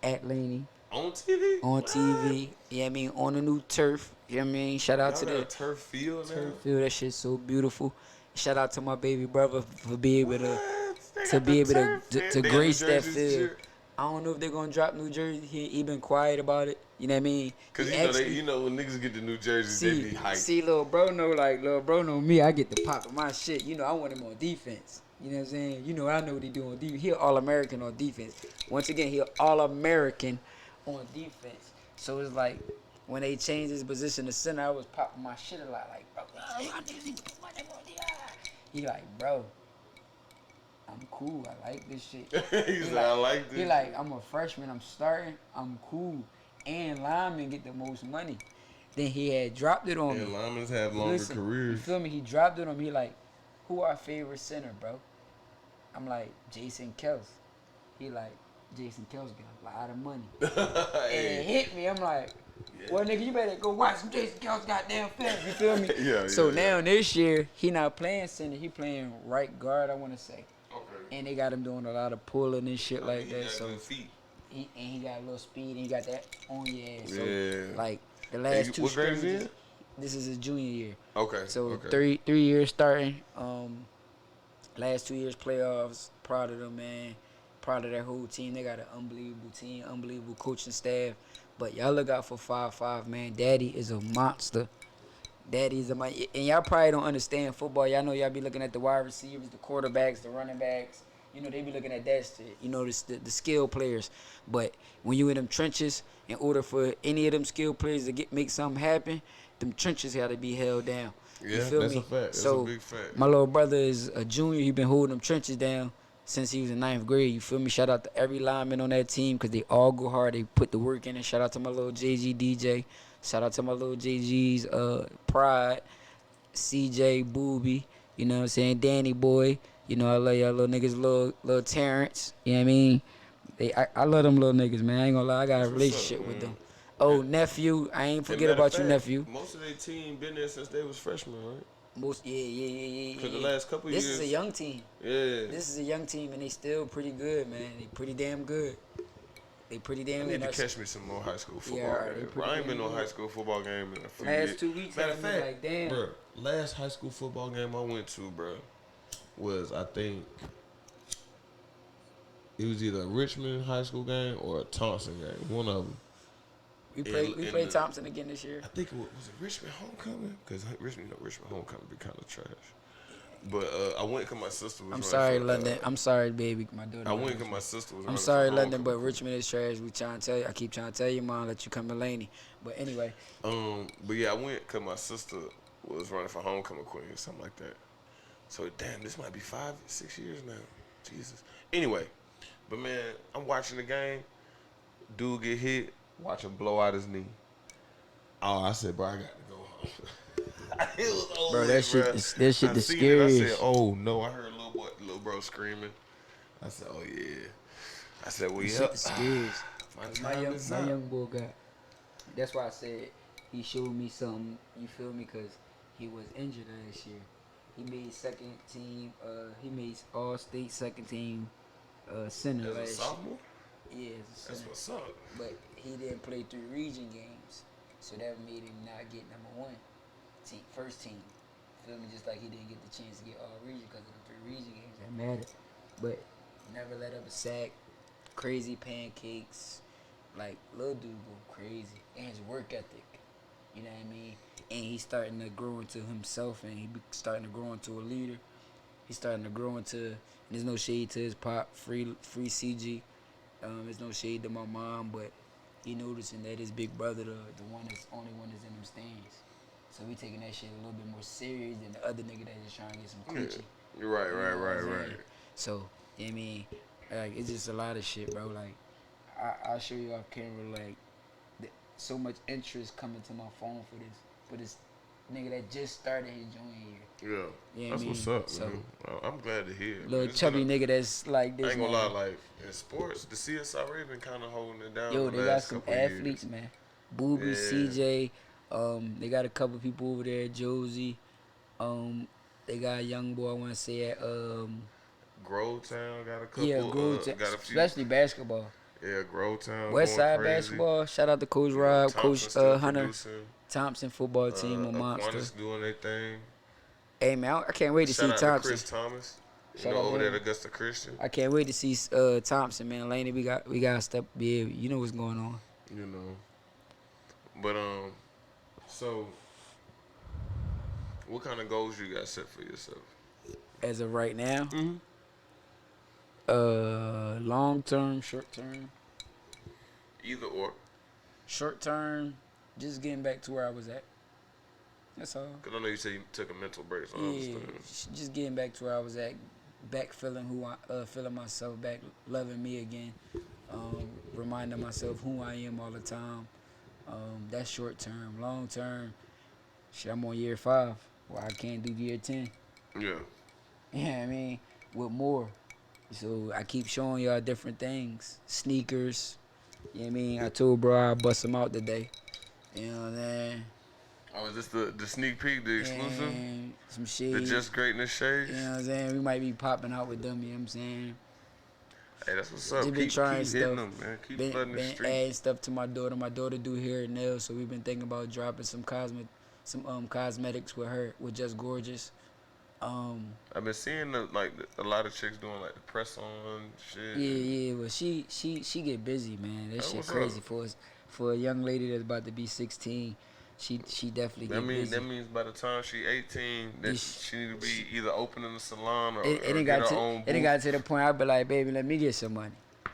at Laney on TV? on What? TV. Yeah, I mean on the new turf. You know what I mean? Shout out Y'all to got a the turf field now. turf field. That shit's so beautiful. Shout out to my baby brother for being able What? They to got the be able turf, to, man. to They got new grace that jerseys and field. shit? I don't know if they're gonna drop New Jersey. He been quiet about it. You know what I mean? Cause He you know actually, when niggas get the new jerseys, they be hyped. see, little bro know me. I get the pop of my shit. You know, I want him on defense. You know what I'm saying? You know, I know what he do on defense. He All American on defense. Once again, he All American on defense. So it's like when they changed his position to center, I was popping my shit a lot. Like, bro, he like, bro, I'm cool. I like this shit. He's like, I like this. He like, I'm a freshman. I'm starting. I'm cool. And linemen get the most money. Then he had dropped it on And me. linemen have longer Listen, you careers. feel me? He dropped it on me. He like, who our favorite center, bro? I'm like, Jason Kels. He like, Jason Kels got a lot of money. And it hit me. I'm like, well, nigga, you better go watch some Jason Kels goddamn film. You feel me? So now this year, he not playing center. He playing right guard, I want to say. Okay. And they got him doing a lot of pulling and shit like He that. got So good feet. he got a little speed and he got that on your ass. So Yeah. like the last two What grade is he scrimmages, in? this is his junior year. Okay. So okay. 3 years starting. Last 2 years playoffs. Proud of them, man. Proud of that whole team. They got an unbelievable team, unbelievable coaching staff. But y'all look out for 5-5, man. Daddy is a monster. Daddy's a monster. And y'all probably don't understand football. Y'all know y'all be looking at the wide receivers, the quarterbacks, the running backs. You know, they be looking at that shit. You know, the skill players. But when you in them trenches, in order for any of them skill players to make something happen, them trenches got to be held down. You Yeah, feel that's me? a fact. That's so a big fact. my little brother is a junior. He been holding them trenches down since he was in 9th grade. You feel me? Shout out to every lineman on that team because they all go hard. They put the work in. And shout out to my little JG DJ. Shout out to my little JG's Pride, CJ Booby. You know what I'm saying? Danny Boy. You know I love y'all little niggas, little Terrence. You know what I mean? I love them little niggas, man. I ain't gonna lie. I got a relationship with them. Oh, nephew. I ain't forget about you, nephew. Most of their team been there since they was freshmen, right? Yeah. For the last couple This years. is a young team. Yeah. This is a young team, and they still pretty good, man. They pretty damn good. They pretty damn I good. need to catch me some more high school football Yeah, they games. pretty I ain't been damn to a good. high school football game in a few Last years. 2 weeks, Matter I of been fact, like, damn. bro, last high school football game I went to, bro, was I think it was either a Richmond high school game or a Thompson game. One of them. We played Thompson again this year. I think was it Richmond homecoming? Because Richmond homecoming be kind of trash. But I went because my sister was. I'm running sorry, for, London. I'm sorry, baby. My daughter. I went because my sister was. I'm running sorry, for London, but homecoming. Richmond is trash. We trying to tell you. I keep trying to tell you, Mom, let you come to Laney. But anyway, But yeah, I went because my sister was running for homecoming queen or something like that. So damn, this might be 5-6 years now. Jesus. Anyway, but man, I'm watching the game. Dude get hit. Watch him blow out his knee. Oh, I said, bro, I got to go home. It was over, bro, that shit, bro. that shit I the seen it. I scariest. said, oh no, I heard little bro screaming. I said, oh yeah. I said, well, That yeah. shit the scariest. My time is My up. young boy got. That's why I said he showed me something. You feel me? Because he was injured last year. He made second team. He made all state second team center As a last sophomore? year. Yeah, as a That's center. what's up. But he didn't play 3 region games, so that made him not get #1 team, first team. Feel me? Just like he didn't get the chance to get all region because of the 3 region games that mattered. But never let up a sack. crazy pancakes. Like, little dude go crazy. And his work ethic. You know what I mean? And he's starting to grow into himself, and starting to grow into a leader. He's starting to grow into, and there's no shade to his pop, free CG. There's no shade to my mom, but he noticing that his big brother, the one that's only one that's in them stands. So we taking that shit a little bit more serious than the other nigga that's just trying to get some coochie. You're right, You know right, what right, I'm right. saying? So, you know what I mean? Like, it's just a lot of shit, bro. Like, I'll show you off camera, like, so much interest coming to my phone for this nigga that just started his junior year. Yeah, You know that's what I what's mean? up, So, man. I'm glad to hear. little Man. It's chubby been nigga that's like this, I ain't gonna man. lie, like in sports, the CSRA been kind of holding it down. Yo, the they got last some couple athletes, years. man. Booby, Yeah. CJ. They got a couple people over there. Josie. They got a young boy. I want to say at Grovetown got a yeah, couple. Grove, Got a few. especially basketball. Yeah, Grovetown West going Side crazy. basketball. Shout out to Coach You know, Rob, Thompson Coach still Hunter. producing. Thompson football team, a monster. Aquinas doing their thing. Hey man, I can't wait to Shout see out to Thompson. Chris Thomas. You Shout know, out over to there him. at Augusta Christian. I can't wait to see Thompson, man. Laney, we got to step. Yeah, you know what's going on. You know, but so what kind of goals you got set for yourself? As of right now, long term, short term. Either or. Short term, just getting back to where I was at. That's all. Cause I know you said you took a mental break, so I Yeah, understand. just getting back to where I was at, back feeling feeling myself back, loving me again, reminding myself who I am all the time. That's short term. Long term, shit, I'm on year 5. Well, I can't do year 10. Yeah. You know what I mean? With more. So I keep showing y'all different things. Sneakers. You know what I mean? I told bro I'd bust them out today. You know what I'm saying? Oh, is this the sneak peek, the exclusive? And some The shades. Just Greatness shades? You know what I'm saying? We might be popping out with them, you know what I'm saying? Hey, that's what's up. Just been Keep trying hitting stuff. them, man. Keep Been flooding the street. adding stuff to my daughter. My daughter do hair and nails, so we've been thinking about dropping some cosmetics with her, with Just Gorgeous. I've been seeing a lot of chicks doing like the press on shit. Yeah, but she get busy, man. That Oh, shit what's crazy up? for a young lady that's about to be 16. She definitely get busy. That means by the time she 18, that This- she need to be either opening a salon or, It or ain't get got her to own it ain't booth. got to the point I be like, baby, let me get some money.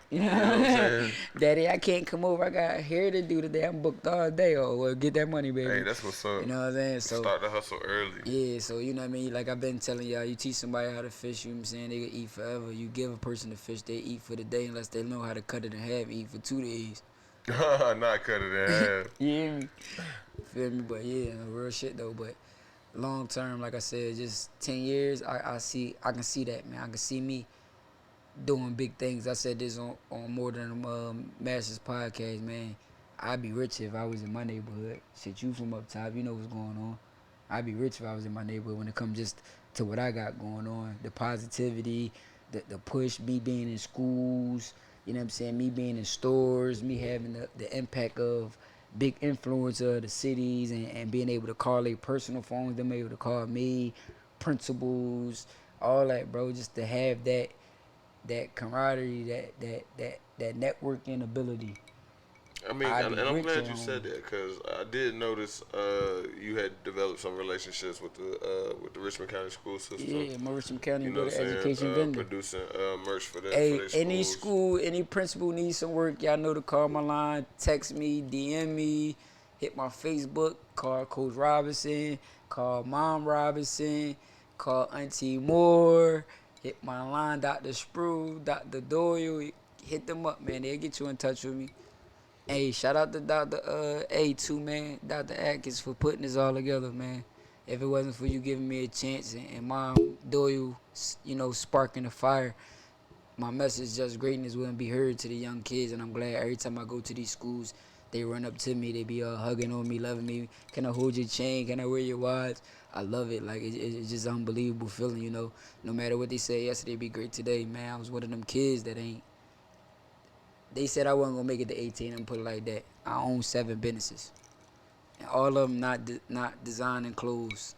You know what I'm saying? Daddy, I can't come over. I got hair to do today. I'm booked all day. Oh, well, get that money, baby. Hey, that's what's up. You know what I'm saying? So Start the hustle early. yeah, so you know what I mean? Like I've been telling y'all, you teach somebody how to fish, you know what I'm saying? They can eat forever. You give a person a fish, they eat for the day unless they know how to cut it in half, eat for 2 days. Not cut it in half. You hear me? Feel me? But yeah, real shit though. But long term, like I said, just 10 years, I can see that, man. I can see me doing big things. I said this on more than Masters podcast, man. I'd be rich if I was in my neighborhood. Shit, you from up top, you know what's going on. I'd be rich if I was in my neighborhood when it comes just to what I got going on. The positivity, the push, me being in schools, you know what I'm saying, me being in stores, me having the impact of big influencer of the cities and being able to call their personal phones, them able to call me, principals, all that, bro, just to have that camaraderie, that networking ability. I mean, I'd and be I'm rich glad you on- said that because I did notice you had developed some relationships with the Richmond County school system. Yeah, Richmond County You know Board what of I'm Education saying? vendor. Producing merch for that. Hey, for their any schools. school, any principal needs some work, y'all know to call my line, text me, DM me, hit my Facebook, call Coach Robinson, call Mom Robinson, call Auntie Moore, hit my line, Dr. Sprue, Dr. Doyle, hit them up, man. They'll get you in touch with me. Hey, shout out to Dr. A2, man, Dr. Atkins for putting this all together, man. If it wasn't for you giving me a chance and Mom Doyle, you know, sparking the fire, my message, Just Greatness, wouldn't be heard to the young kids. And I'm glad every time I go to these schools, they run up to me, they be hugging on me, loving me. Can I hold your chain? Can I wear your watch? I love it. Like, it's just an unbelievable feeling, you know. No matter what they say yesterday, be great today, man. I was one of them kids that ain't. They said I wasn't gonna make it to 18. I'm put it like that. I own 7 businesses, and all of them not designing clothes.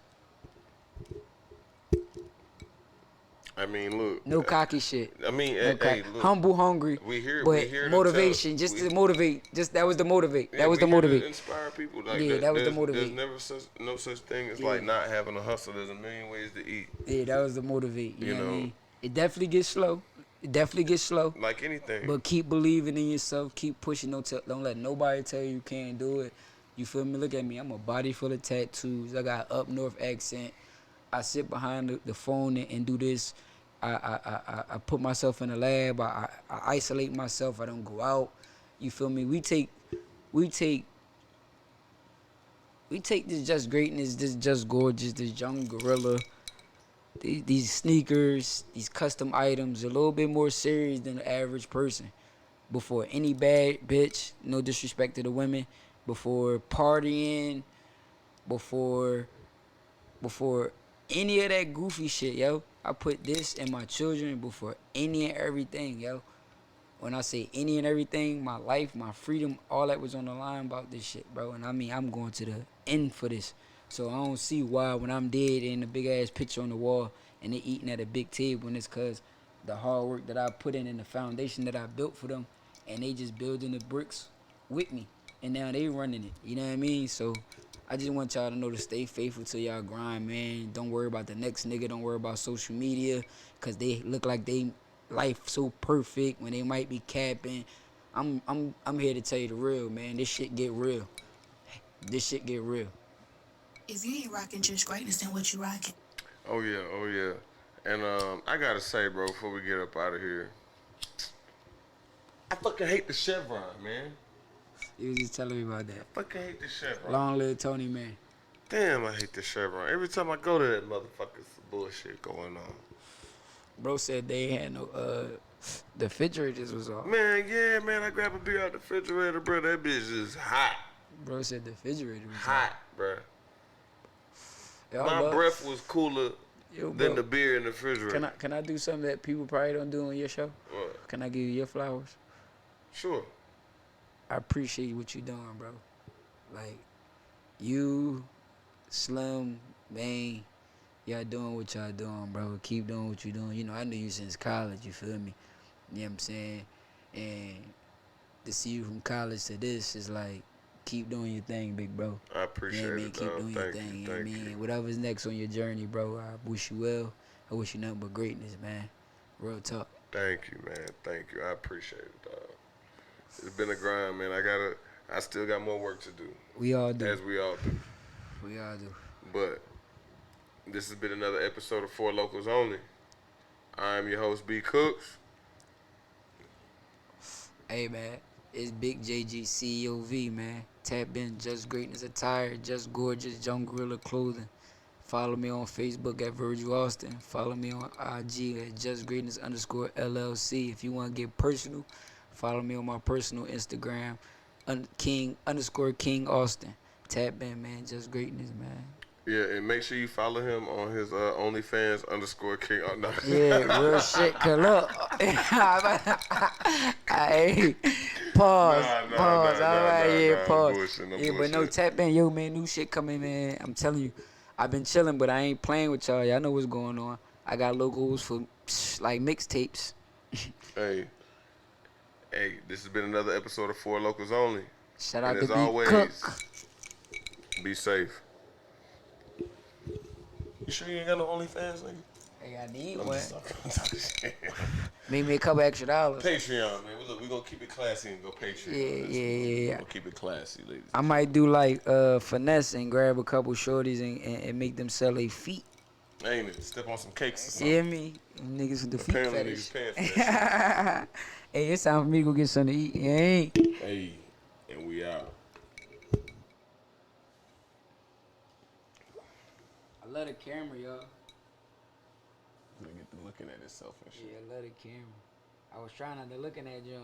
I mean, look. No cocky shit. I mean, No hey, look. humble, hungry. We here but to motivation, tell, just to motivate. Just that was the motivate. yeah, That was we the here to motivate. inspire people. Like Yeah, that was the there's motivate. never no such thing as Yeah. like not having a hustle. There's a million ways to eat. Yeah, that was the motivate. You You know what I know. mean? It definitely gets slow. It definitely gets slow. Like anything. But keep believing in yourself. Keep pushing. Don't let nobody tell you can't do it. You feel me? Look at me. I'm a body full of tattoos. I got up north accent. I sit behind the phone and do this. I put myself in the lab. I isolate myself. I don't go out. You feel me? We take this just greatness, this just gorgeous, this young gorilla, these sneakers, these custom items, a little bit more serious than the average person. Before any bad bitch, no disrespect to the women, before partying, before any of that goofy shit, yo. I put this in my children before any and everything, yo. When I say any and everything, my life, my freedom, all that was on the line about this shit, bro. And I mean, I'm going to the end for this. So I don't see why when I'm dead in a big ass picture on the wall and they eating at a big table, and it's cause the hard work that I put in and the foundation that I built for them, and they just building the bricks with me, and now they running it. You know what I mean? So I just want y'all to know to stay faithful to y'all grind, man. Don't worry about the next nigga. Don't worry about social media, cause they look like they life so perfect when they might be capping. I'm here to tell you the real, man. This shit get real. This shit get real. If you ain't rocking just greatness, then what you rocking? Oh yeah. And I gotta say, bro, before we get up out of here, I fucking hate the Chevron, man. You was just telling me about that. Fucking hate the Chevron. Long live Tony, man. Damn, I hate the Chevron. Every time I go to that motherfucker, some bullshit going on. Bro said they had no the refrigerators was off. Man, yeah, man, I grab a beer out the refrigerator, bro. That bitch is hot. Bro said the refrigerator was Hot, bro. off. My breath was cooler Yo, than bro, the beer in the refrigerator. Can I do something that people probably don't do on your show? What? Can I give you your flowers? Sure. I appreciate what you doing, bro. Like, you, Slim, Bane, y'all doing what y'all doing, bro. Keep doing what you doing. You know, I knew you since college, you feel me? You know what I'm saying? And to see you from college to this is like, keep doing your thing, big bro. I appreciate You know what I mean? it, Keep dog. doing your Thank thing, you, you know what I thank mean? you. Whatever's next on your journey, bro, I wish you well. I wish you nothing but greatness, man. Real talk. Thank you, man. Thank you. I appreciate it, dog. It's been a grind, man. I still got more work to do. We all do. As we all do. We all do. But this has been another episode of Four Locals Only. I'm your host, B. Cooks. Hey, man. It's Big JG COV, man. Tap in Just Greatness Attire, Just Gorgeous, Young Gorilla Clothing. Follow me on Facebook at Vergil Austin. Follow me on IG at Just Greatness _LLC. If you want to get personal, follow me on my personal Instagram, King Austin. Tap in, man. Just Greatness, man. Yeah, and make sure you follow him on his OnlyFans _King. Oh, no. Yeah, real shit. Cause look, hey, pause. All right, yeah, pause. I'm But no, bullshit. tap in, yo, man. New shit coming, man. I'm telling you, I've been chilling, but I ain't playing with y'all. Y'all know what's going on. I got logos for like mixtapes. Hey, this has been another episode of Four Locals Only. Shout out And to as B always, Cook. be safe. You sure you ain't got no OnlyFans, nigga? Hey, I need I'm one. just talking shit. Make me a couple extra dollars. Patreon, man. Look, we gonna keep it classy and go Patreon. Yeah. We're gonna keep it classy, ladies. I might do like finesse and grab a couple shorties and make them sell their feet. Ain't it? Step on some cakes or You something. hear me? Them niggas with the feet Apparently fetish. niggas paying for that Hey, it's time for me to go get something to eat. You ain't? shit. Hey, and we out. I love the camera, y'all. Nigga looking at himself and shit. Yeah, I love the camera. I was trying not to looking at y'all.